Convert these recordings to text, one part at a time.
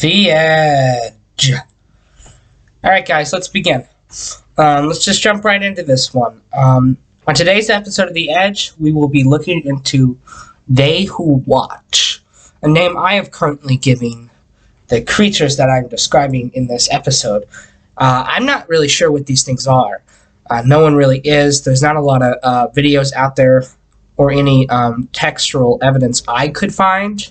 The Edge. Alright, guys, let's begin. Let's just jump right into this one. On today's episode of The Edge, we will be looking into They Who Watch, a name I am currently giving the creatures that I'm describing in this episode. I'm not really sure what these things are. No one really is. There's not a lot of videos out there or any textual evidence I could find.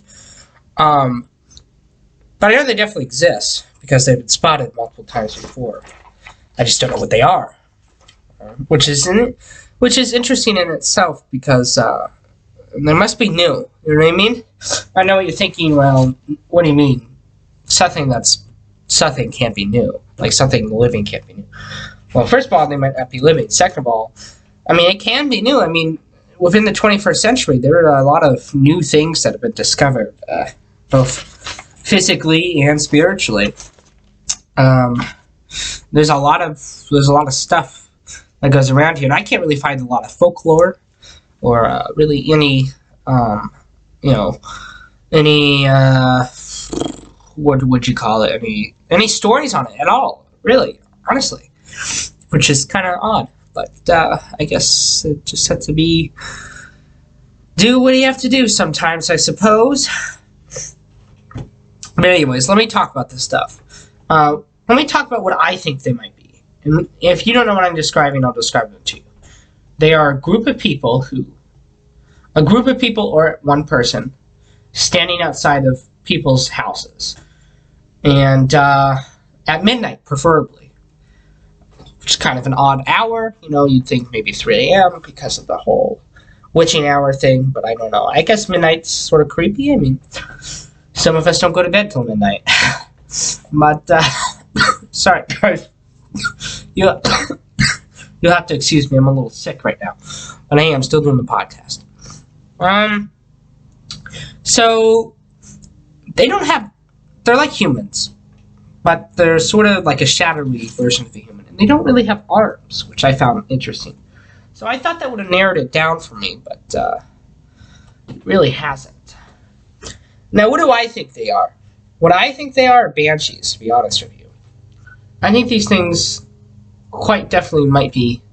But I know they definitely exist because they've been spotted multiple times before. I just don't know what they are, which is interesting in itself because they must be new. You know what I mean? I know what you're thinking. Well, what do you mean? Something can't be new. Like something living can't be new. Well, first of all, they might not be living. Second of all, I mean, it can be new. I mean, within the 21st century, there are a lot of new things that have been discovered, both physically and spiritually. There's a lot of stuff that goes around here, and I can't really find a lot of folklore or really any what would you call it? Any stories on it at all? Really, honestly, which is kind of odd. But I guess it just had to be do what you have to do sometimes, I suppose. But anyways, let me talk about this stuff. Let me talk about what I think they might be. And if you don't know what I'm describing, I'll describe them to you. They are a group of people or one person standing outside of people's houses. And at midnight, preferably. Which is kind of an odd hour. You know, you'd think maybe 3 a.m. because of the whole witching hour thing, but I don't know. I guess midnight's sort of creepy. I mean, some of us don't go to bed till midnight. But, sorry, guys. You'll have to excuse me. I'm a little sick right now. But hey, I'm still doing the podcast. So, they're like humans. But they're sort of like a shadowy version of a human. And they don't really have arms, which I found interesting. So I thought that would have narrowed it down for me, but it really hasn't. Now, what do I think they are? What I think they are banshees, to be honest with you. I think these things quite definitely might be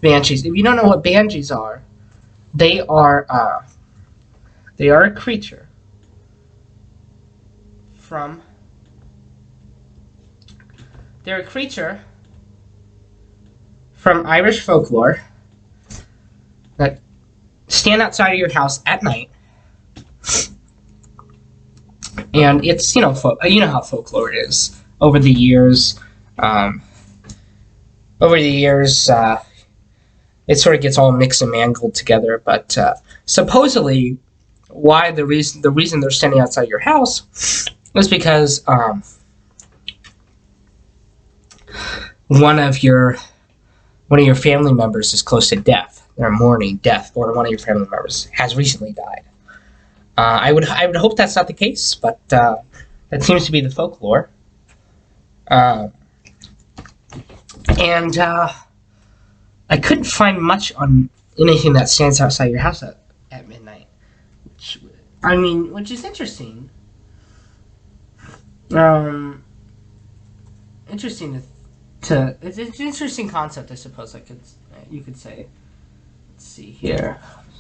banshees. If you don't know what banshees are, they are a creature from... They're a creature from Irish folklore that stand outside of your house at night. And it's, you know how folklore is. Over the years, it sort of gets all mixed and mangled together. But supposedly, the reason they're standing outside your house is because one of your family members is close to death. They're mourning death, or one of your family members has recently died. I would hope that's not the case, but that seems to be the folklore. And I couldn't find much on anything that stands outside your house at midnight, which is interesting. Interesting it's an interesting concept, I suppose. You could say.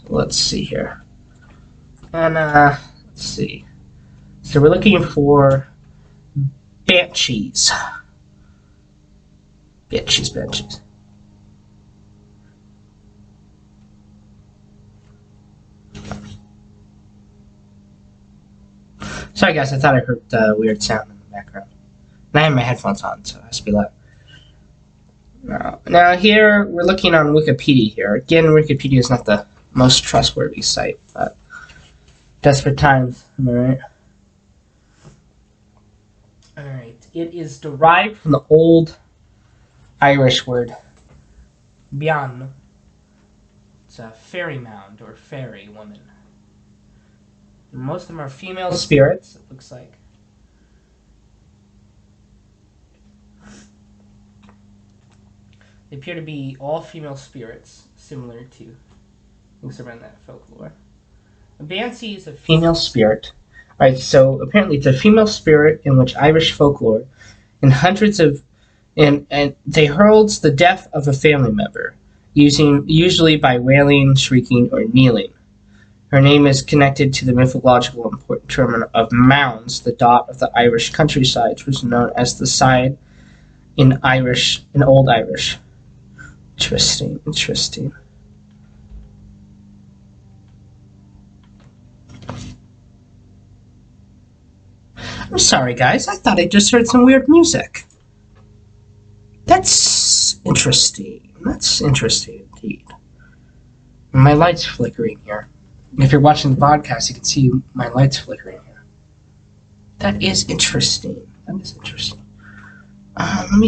Let's see here. And, let's see. So we're looking for Banshees. Banshees. Sorry, guys, I thought I heard a weird sound in the background. And I have my headphones on, so it has to be loud. Now here, we're looking on Wikipedia here. Again, Wikipedia is not the most trustworthy site, but... Desperate times, am I right? Alright, it is derived from the old Irish word bian. It's a fairy mound, or fairy woman. And most of them are female spirits, it looks like. They appear to be all female spirits, similar to things around that folklore. A Banshee is a female spirit Alright, so apparently it's a female spirit in which Irish folklore and hundreds of and they heralds the death of a family member, using usually by wailing, shrieking, or kneeling. Her name is connected to the mythological important term of mounds, the dot of the Irish countryside, which was known as the side in Old Irish. Interesting. I'm sorry, guys. I thought I just heard some weird music. That's interesting. That's interesting indeed. My light's flickering here. If you're watching the podcast, you can see my light's flickering here. That is interesting. Let me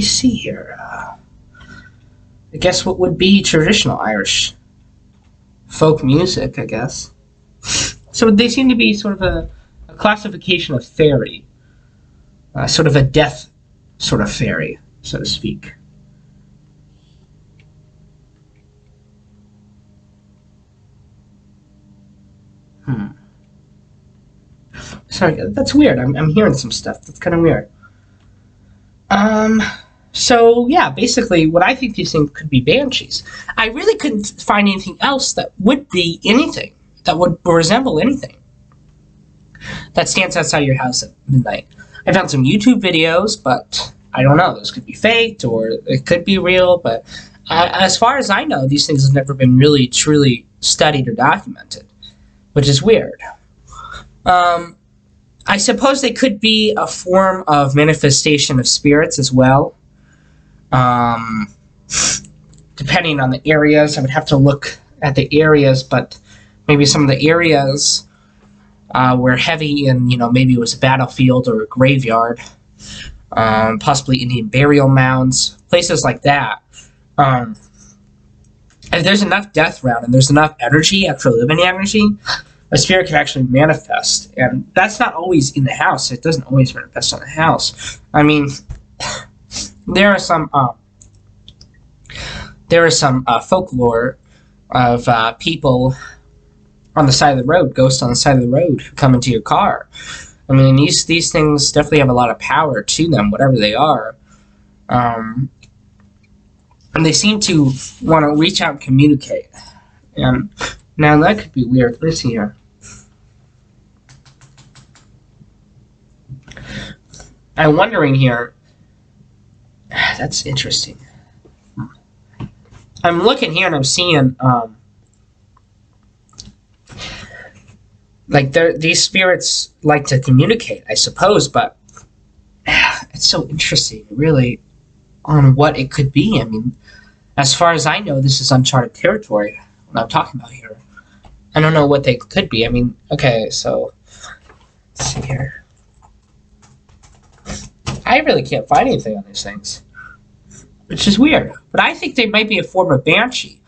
see here. I guess what would be traditional Irish folk music, I guess. So they seem to be sort of a classification of fairy. Sort of a death sort of fairy, so to speak. Sorry, that's weird. I'm hearing some stuff. That's kind of weird. So yeah, basically what I think these things could be banshees. I really couldn't find anything else that would be anything, that would resemble anything that stands outside your house at midnight. I found some YouTube videos, but I don't know. Those could be faked or it could be real, but as far as I know, these things have never been really, truly studied or documented, which is weird. I suppose they could be a form of manifestation of spirits as well. Depending on the areas, I would have to look at the areas, but maybe some of the areas were heavy and, maybe it was a battlefield or a graveyard, possibly Indian burial mounds, places like that. If there's enough death around and there's enough energy, actual living energy, a spirit can actually manifest. And that's not always in the house. It doesn't always manifest in the house. I mean, there are some folklore of people on the side of the road, ghosts on the side of the road who come into your car. I mean, these things definitely have a lot of power to them, whatever they are. And they seem to want to reach out and communicate. And now that could be weird. Let's see here. I'm wondering here. That's interesting. I'm looking here and I'm seeing these spirits like to communicate, I suppose, but it's so interesting, really, on what it could be. I mean, as far as I know, this is uncharted territory. What I'm talking about here, I don't know what they could be. I mean, okay, so let's see here. I really can't find anything on these things, which is weird. But I think they might be a form of banshee.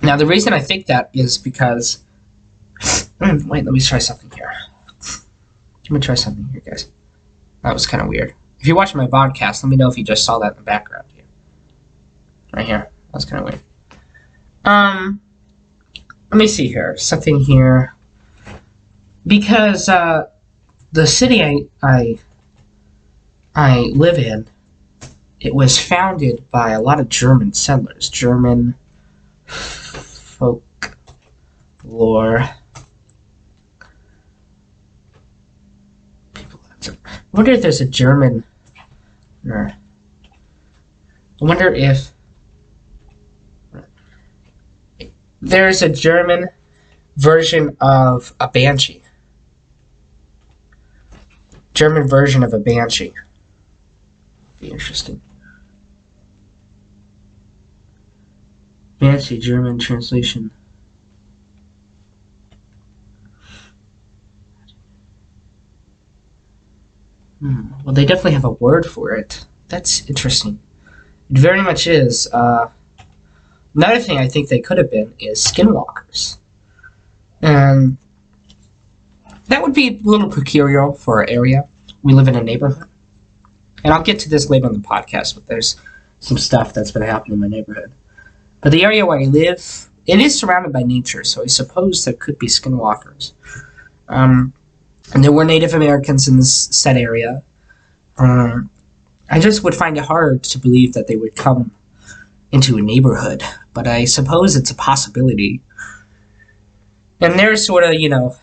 Now, the reason I think that is because... Wait, let me try something here. Let me try something here, guys. That was kind of weird. If you're watching my podcast, let me know if you just saw that in the background here. Right here. That was kind of weird. Let me see here. Something here. Because the city I live in, it was founded by a lot of German settlers. German folklore. I wonder if there's a German... I wonder if there's a German version of a banshee. German version of a banshee. Be interesting. Banshee, German translation. Well, they definitely have a word for it. That's interesting. It very much is. Another thing I think they could have been is skinwalkers. And that would be a little peculiar for our area. We live in a neighborhood. And I'll get to this later in the podcast, but there's some stuff that's been happening in my neighborhood. But the area where I live, it is surrounded by nature, so I suppose there could be skinwalkers. And there were Native Americans in this said area. Um, I just would find it hard to believe that they would come into a neighborhood, but I suppose it's a possibility. And they're sort of,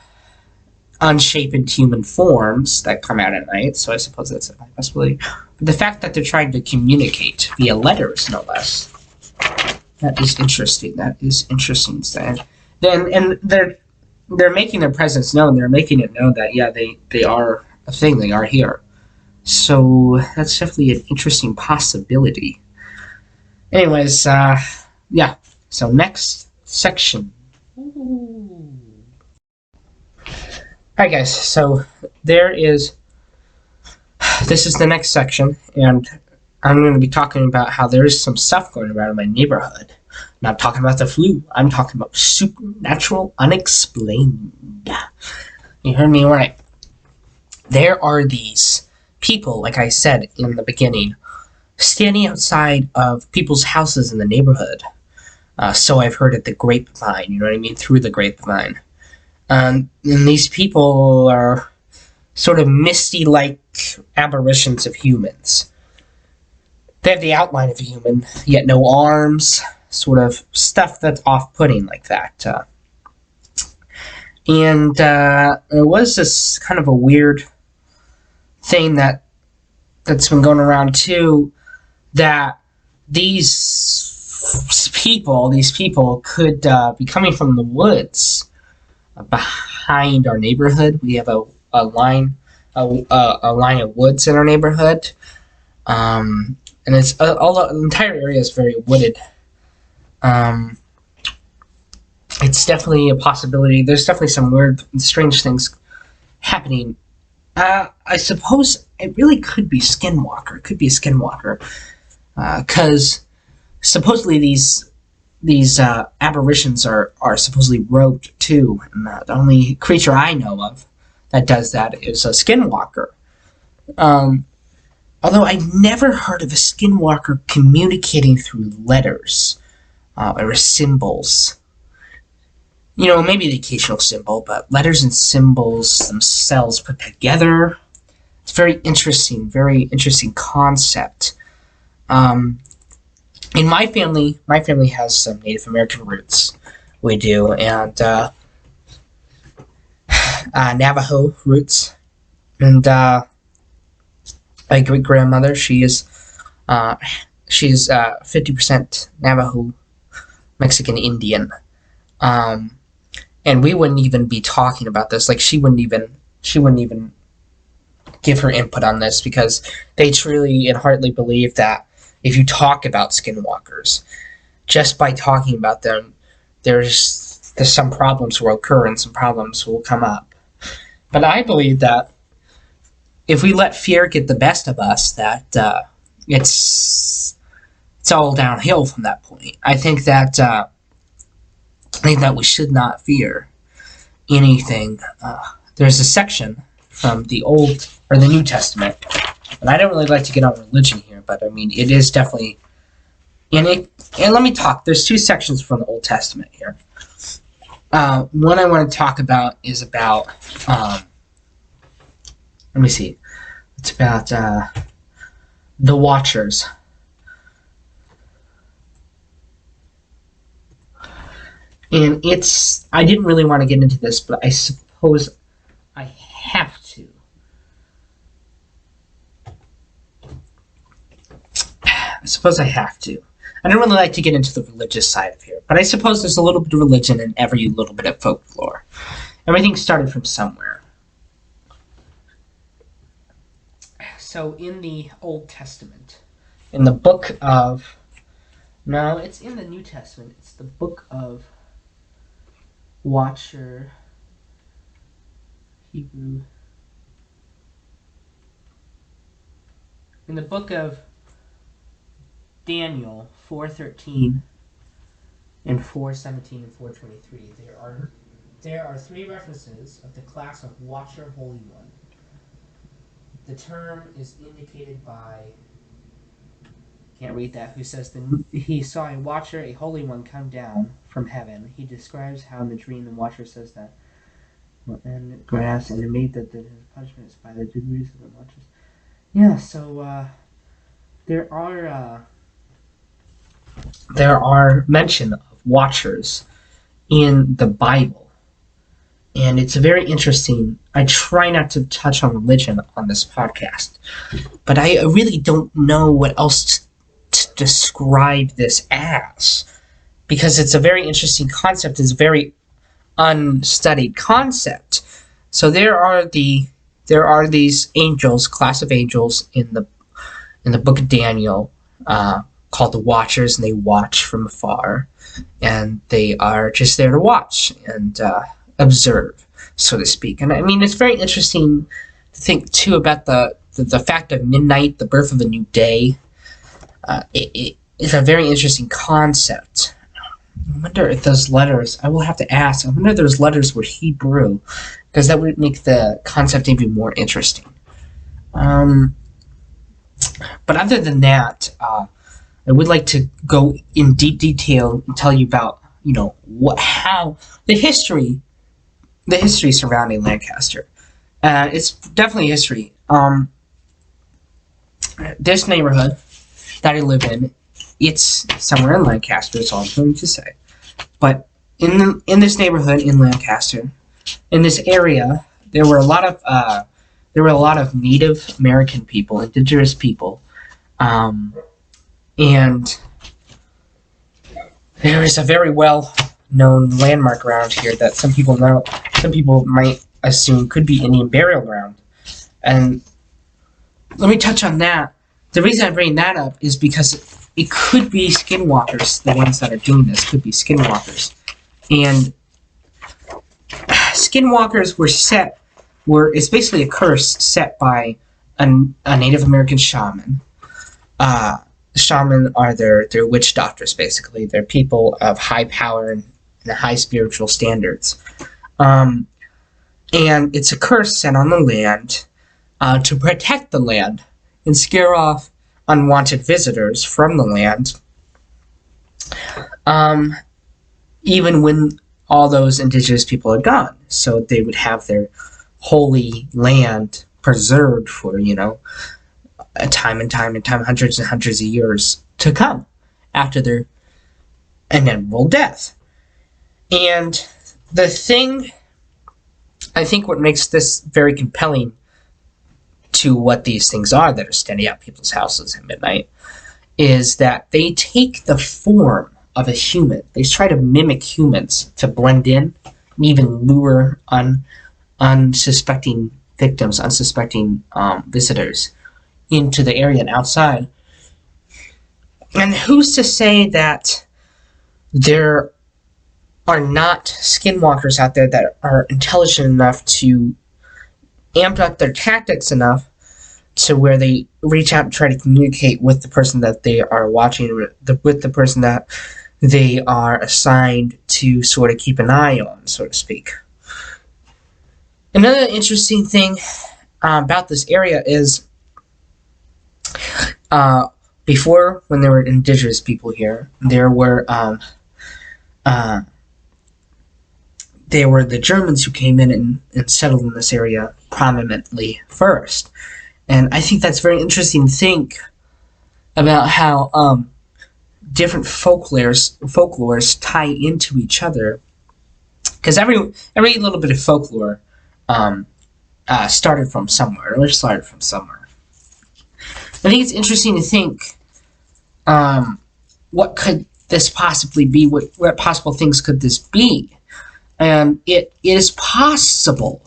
unshapen human forms that come out at night, so I suppose that's a possibility. But the fact that they're trying to communicate via letters, no less, that is interesting. That is interesting. And they're making their presence known. They're making it known that yeah, they are a thing. They are here. So that's definitely an interesting possibility. Anyways, yeah. So next section. Ooh. Alright guys, so this is the next section, and I'm going to be talking about how there is some stuff going around in my neighborhood. I'm not talking about the flu, I'm talking about supernatural, unexplained. You heard me right. There are these people, like I said in the beginning, standing outside of people's houses in the neighborhood. So I've heard at the grapevine, you know what I mean? Through the grapevine. And these people are sort of misty-like apparitions of humans. They have the outline of a human, yet no arms, sort of stuff that's off-putting like that. And it was this kind of a weird thing that's been going around too, that these people could be coming from the woods behind our neighborhood. We have a line of woods in our neighborhood, and it's all the entire area is very wooded. It's definitely a possibility. There's definitely some weird, strange things happening. I suppose it really could be Skinwalker. It could be a Skinwalker, because supposedly these apparitions are supposedly robed too, and the only creature I know of that does that is a Skinwalker. Although I never heard of a Skinwalker communicating through letters or symbols. Maybe the occasional symbol, but letters and symbols themselves put together. It's very interesting concept. In my family has some Native American roots. We do, and Navajo roots. And my great grandmother, she's 50% Navajo, Mexican Indian. And we wouldn't even be talking about this. Like she wouldn't even give her input on this, because they truly and heartily believe that if you talk about skinwalkers, just by talking about them, there's some problems will occur and some problems will come up. But I believe that if we let fear get the best of us, that it's all downhill from that point. I think that we should not fear anything. There's a section from the Old or the New Testament, and I don't really like to get on religion here, but I mean it is definitely in it. And let me talk. There's two sections from the Old Testament here. One I want to talk about is about. Let me see. It's about the Watchers. And I didn't really want to get into this, but I suppose I have to. I don't really like to get into the religious side of here, but I suppose there's a little bit of religion in every little bit of folklore. Everything started from somewhere. So in the Old Testament, in the book of... No, it's in the New Testament. It's the book of Watcher, Hebrew. In the book of Daniel 4:13 and 4:17 and 4:23, there are three references of the class of Watcher, Holy One. The term is indicated by, can't read that, who says he saw a Watcher, a Holy One, come down from heaven. He describes how in the dream the Watcher says that and grass, and it made that the punishments by the degrees of the watchers. Yeah, so there are mention of watchers in the Bible, and it's very interesting. I try not to touch on religion on this podcast, but I really don't know what else to describe this as, because it's a very interesting concept. It's a very unstudied concept. So there are these angels, class of angels in the book of Daniel, called the Watchers, and they watch from afar, and they are just there to watch and observe, so to speak. And I mean, it's very interesting to think too about the fact of midnight, the birth of a new day. It is a very interesting concept. I wonder if those letters, I will have to ask, I wonder if those letters were Hebrew, because that would make the concept even more interesting. But other than that, I would like to go in deep detail and tell you about, how the history surrounding Lancaster. It's definitely history. This neighborhood that I live in, it's somewhere in Lancaster. That's all I'm going to say. But in this neighborhood in Lancaster, in this area, there were a lot of Native American people, indigenous people, and there is a very well-known landmark around here that some people might assume could be Indian burial ground. And let me touch on that. The reason I bring that up is because it could be skinwalkers. The ones that are doing this could be skinwalkers. And skinwalkers it's basically a curse set by a Native American shaman. Shaman are their witch doctors, basically. They're people of high power and high spiritual standards. And it's a curse set on the land to protect the land and scare off unwanted visitors from the land, even when all those indigenous people are gone. So they would have their holy land preserved for, a time and time, hundreds and hundreds of years to come after their inevitable death. And the thing, I think what makes this very compelling to what these things are that are standing out people's houses at midnight is that they take the form of a human. They try to mimic humans to blend in and even lure unsuspecting victims, unsuspecting visitors into the area and outside. And who's to say that there are not skinwalkers out there that are intelligent enough to amp up their tactics enough to where they reach out and try to communicate with the person that they are watching, with the person that they are assigned to sort of keep an eye on, so to speak. Another interesting thing about this area is before, when there were indigenous people here, there were the Germans who came in and settled in this area prominently first. And I think that's very interesting to think about how different folklores tie into each other. Because every little bit of folklore started from somewhere. I think it's interesting to think what could this possibly be? What possible things could this be? And it is possible.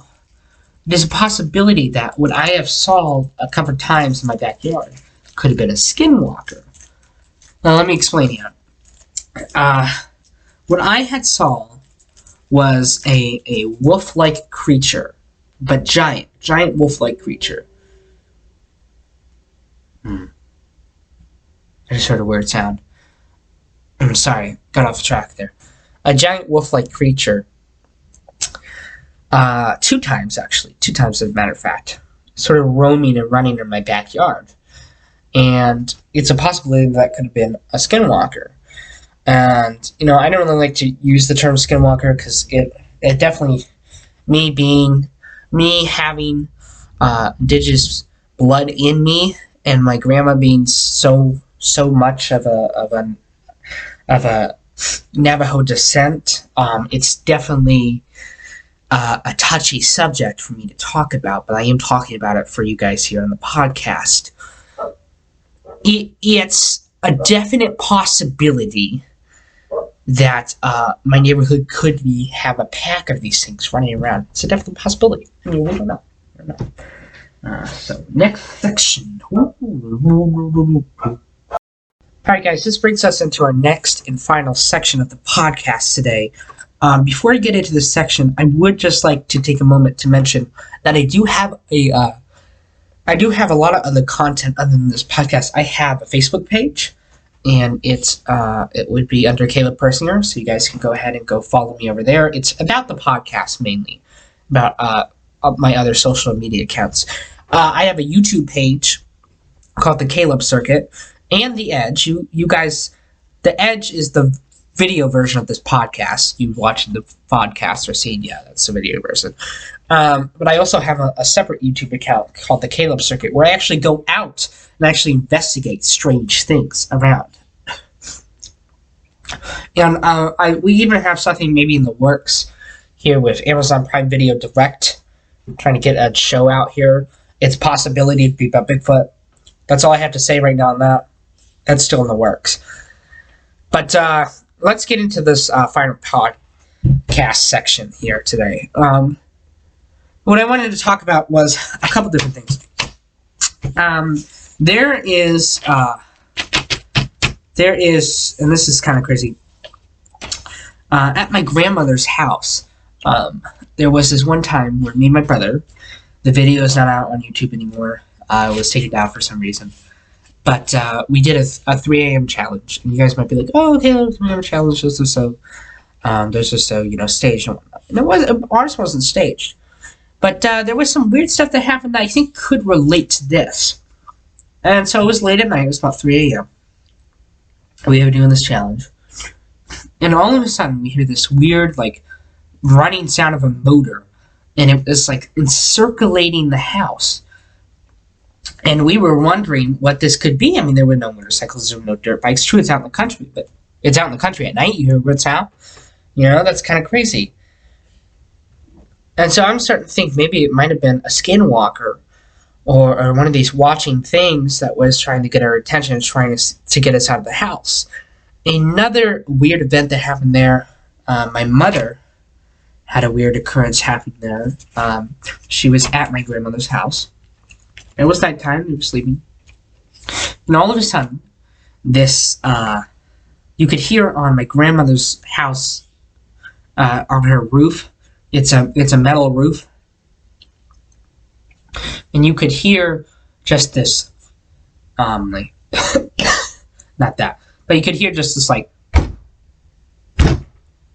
There's a possibility that what I have saw a couple of times in my backyard could have been a skinwalker. Now let me explain here. What I had saw was a wolf-like creature, but giant wolf-like creature. I just heard a weird sound. I'm sorry, got off track there. A giant wolf-like creature. Two times as a matter of fact, sort of roaming and running in my backyard. And it's a possibility that could have been a skinwalker. And, I don't really like to use the term skinwalker because it definitely me having indigenous blood in me, and my grandma being so much of a Navajo descent. It's definitely a touchy subject for me to talk about, but I am talking about it for you guys here on the podcast. It's a definite possibility that my neighborhood could have a pack of these things running around. It's a definite possibility. I mean, we don't know. So, next section. Alright guys, this brings us into our next and final section of the podcast today. Before I get into this section, I would just like to take a moment to mention that I do have a lot of other content other than this podcast. I have a Facebook page, and it would be under Caleb Persinger, so you guys can go ahead and go follow me over there. It's about the podcast mainly, about my other social media accounts. I have a YouTube page called The Caleb Circuit, and The Edge. You guys, The Edge is the video version of this podcast. You watch the podcast or seen, yeah, that's the video version. But I also have a separate YouTube account called The Caleb Circuit, where I actually go out and actually investigate strange things around. And we even have something maybe in the works here with Amazon Prime Video Direct. I'm trying to get a show out here. It's a possibility to be about Bigfoot. That's all I have to say right now on that. That's still in the works. But let's get into this final podcast section here today. What I wanted to talk about was a couple different things. There is, and this is kind of crazy, at my grandmother's house, there was this one time where me and my brother, the video is not out on YouTube anymore, it was taken down for some reason, but we did a 3 a.m. challenge, and you guys might be like, oh, okay, 3 a.m. challenge, there's just so, staged and whatnot. And ours wasn't staged. But there was some weird stuff that happened that I think could relate to this. And so it was late at night. It was about 3 a.m. We were doing this challenge. And all of a sudden, we hear this weird, running sound of a motor. And it was, encirculating the house. And we were wondering what this could be. I mean, there were no motorcycles, there were no dirt bikes. True, it's out in the country. But it's out in the country at night. You hear weird sound. That's kind of crazy. And so I'm starting to think maybe it might have been a skinwalker or one of these watching things that was trying to get our attention, trying to get us out of the house. Another weird event that happened there, my mother had a weird occurrence happen there. She was at my grandmother's house. It was nighttime, we were sleeping. And all of a sudden, this, you could hear on my grandmother's house, on her roof. It's a metal roof, and you could hear just this, not that, but you could hear just this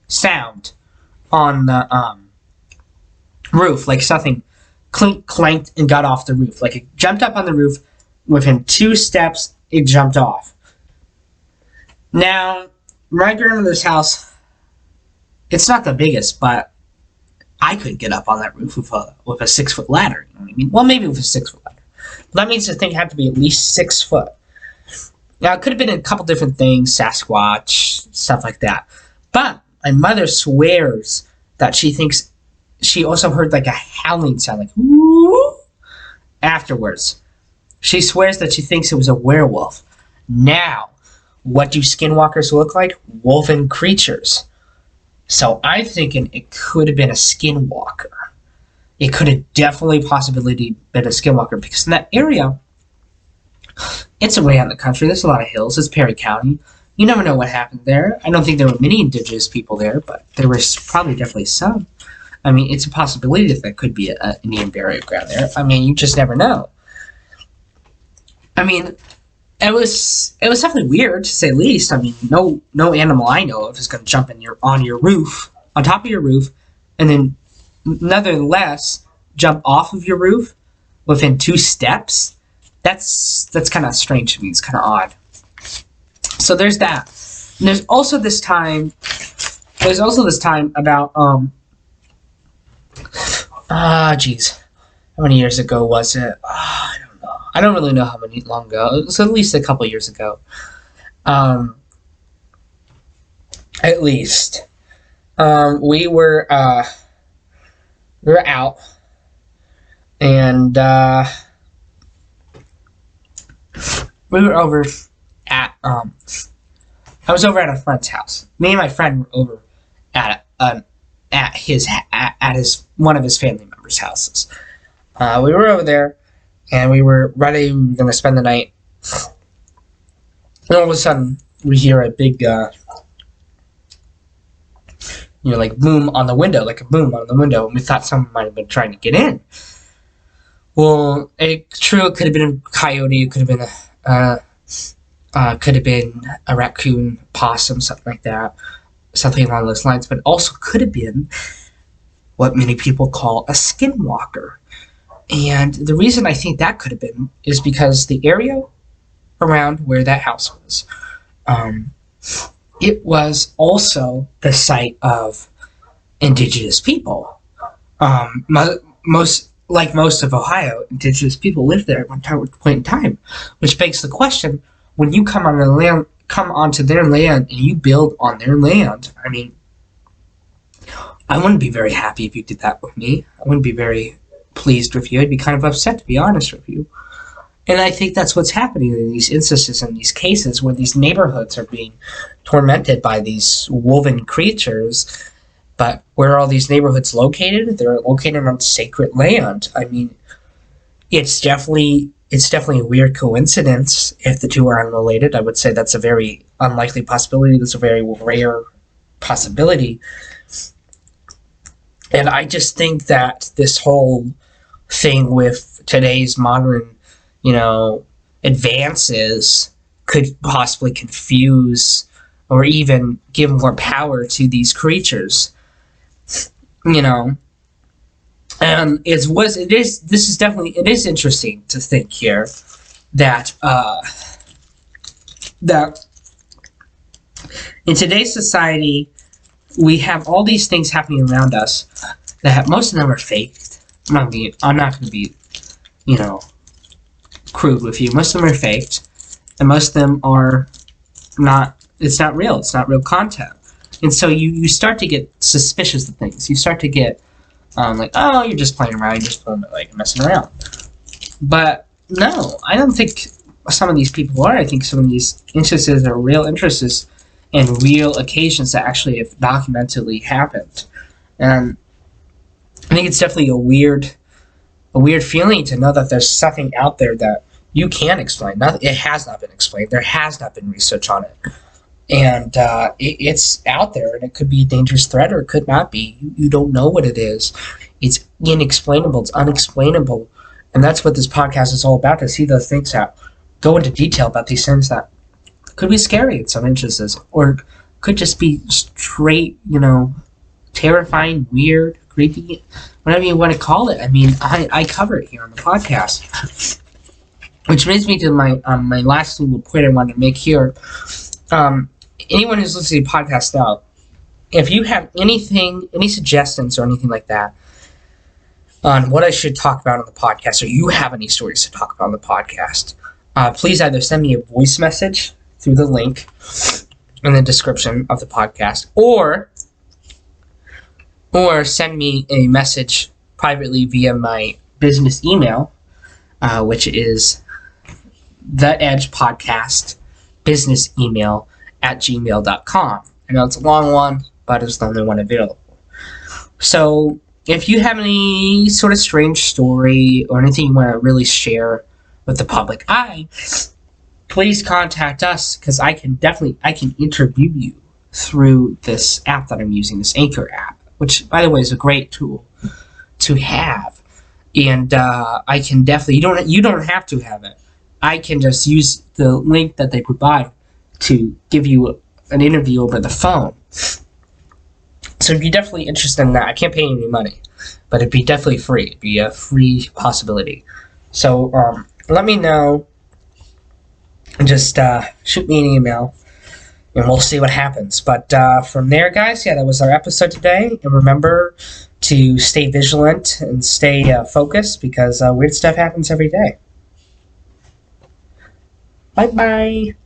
sound on the roof, like something clanked and got off the roof, like it jumped up on the roof. Within 2 steps, it jumped off. Now, my grandmother's house, it's not the biggest, but I couldn't get up on that roof with a 6-foot ladder. You know what I mean? Well, maybe with a 6-foot ladder. But that means the thing had to be at least 6 foot. Now, it could have been a couple different things, Sasquatch, stuff like that. But my mother swears that she thinks she also heard a howling sound, like whoo, afterwards. She swears that she thinks it was a werewolf. Now, what do skinwalkers look like? Wolven creatures. So I'm thinking it could have been a skinwalker. It could have definitely possibly been a skinwalker, because in that area, it's way out in the country. There's a lot of hills. It's Perry County. You never know what happened there. I don't think there were many indigenous people there, but there was probably definitely some. I mean, it's a possibility that there could be an Indian burial ground there. I mean, you just never know. I mean, it was definitely weird, to say the least. I mean, no animal I know of is going to jump on your roof, on top of your roof, and then, nonetheless, jump off of your roof within 2 steps. That's kind of strange to me. It's kind of odd. So there's that. And there's also this time about Geez. How many years ago was it? I don't know. I don't really know how many long ago. It was at least a couple years ago. At least. We were out, and we were over at I was over at a friend's house. Me and my friend were over at his one of his family members' houses. We were over there, and we were ready. We were going to spend the night. And all of a sudden, we hear a big, like boom on the window, like a boom on the window, and we thought someone might have been trying to get in. Well, it could have been a coyote. It could have been a raccoon, possum, something like that, something along those lines. But it also could have been what many people call a skinwalker. And the reason I think that could have been is because the area around where that house was, it was also the site of indigenous people. Most of Ohio, indigenous people lived there at one point in time, which begs the question: when you come onto their land and you build on their land, I mean, I wouldn't be very happy if you did that with me. I wouldn't be very pleased with you. I'd be kind of upset, to be honest with you. And I think that's what's happening in these instances, in these cases, where these neighborhoods are being tormented by these woven creatures. But where are all these neighborhoods located? They're located on sacred land. I mean, it's definitely a weird coincidence if the two are unrelated. I would say that's a very unlikely possibility. That's a very rare possibility. And I just think that this whole thing with today's modern, advances could possibly confuse or even give more power to these creatures. And it is interesting to think here that that in today's society we have all these things happening around us that most of them are faked. I'm not going to be, crude with you. Most of them are faked, and most of them are not. It's not real. It's not real content. And so you start to get suspicious of things. You start to get like, oh, you're just playing around, you're just messing around. But no, I don't think some of these people are. I think some of these instances are real instances and real occasions that actually have documentedly happened. And I think it's definitely a weird feeling to know that there's something out there that you can't explain. It has not been explained. There has not been research on it. And it's out there, and it could be a dangerous threat, or it could not be. You don't know what it is. It's inexplainable. It's unexplainable. And that's what this podcast is all about, to see those things out. Go into detail about these things that could be scary in some instances, or could just be straight, terrifying, weird, creepy, whatever you want to call it. I mean, I cover it here on the podcast. Which brings me to my last little point I wanted to make here. Anyone who's listening to the podcast now, if you have any suggestions or anything like that on what I should talk about on the podcast, or you have any stories to talk about on the podcast, please either send me a voice message through the link in the description of the podcast, or send me a message privately via my business email, which is the Edge Podcast business email @gmail.com. I know it's a long one, but it's the only one available. So if you have any sort of strange story or anything you want to really share with the public eye, please contact us, because I can interview you through this app that I'm using, this Anchor app, which, by the way, is a great tool to have. And I can definitely, you don't have to have it. I can just use the link that they provide to give you an interview over the phone. So if you're definitely interested in that, I can't pay you any money, but it'd be definitely free. It'd be a free possibility. So let me know. Just shoot me an email, and we'll see what happens. But from there, guys, yeah, that was our episode today. And remember to stay vigilant and stay focused because weird stuff happens every day. Bye bye.